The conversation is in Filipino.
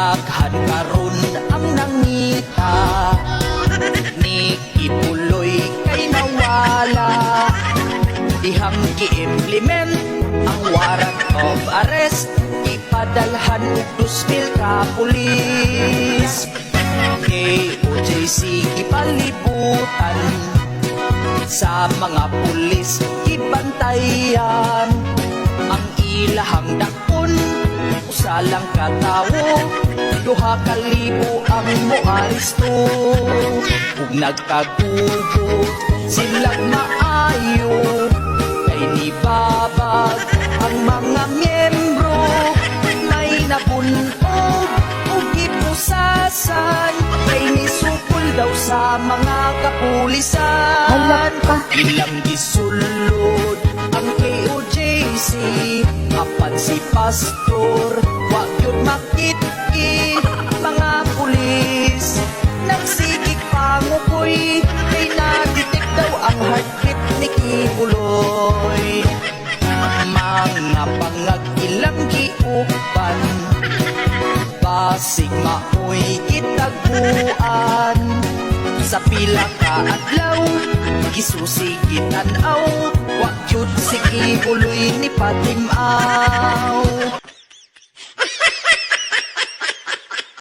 Daghan karon ang nangita, ni Kibuloy kay nawala. Dihang gi-implement ang warrant of arrest, ipadalhan og 2,000 ka pulis. KOJC ipalibutan, sa mga pulis ibantayan. Ang ilahang dakon, usa lang katawo, 2,000 ang moaristo. Ug nagkagugot silang maayo, kay nibabag ang mga miyembro. May nabunog ug gipusasan, kay nisukol daw sa mga kapulisan. Halak ka. Ilang gisulod ang KOJC, apan si pastor wag yun makit-i. Mga pulis nagsigig pangukoy, kay na-detect daw ang heartbeat ni Kibuloy. Mga pangag ilang giuban, basig maoy kitagpuan. Sa pila ka adlaw, gisusigitan aw, wag yun si Kibuloy ni patimaw.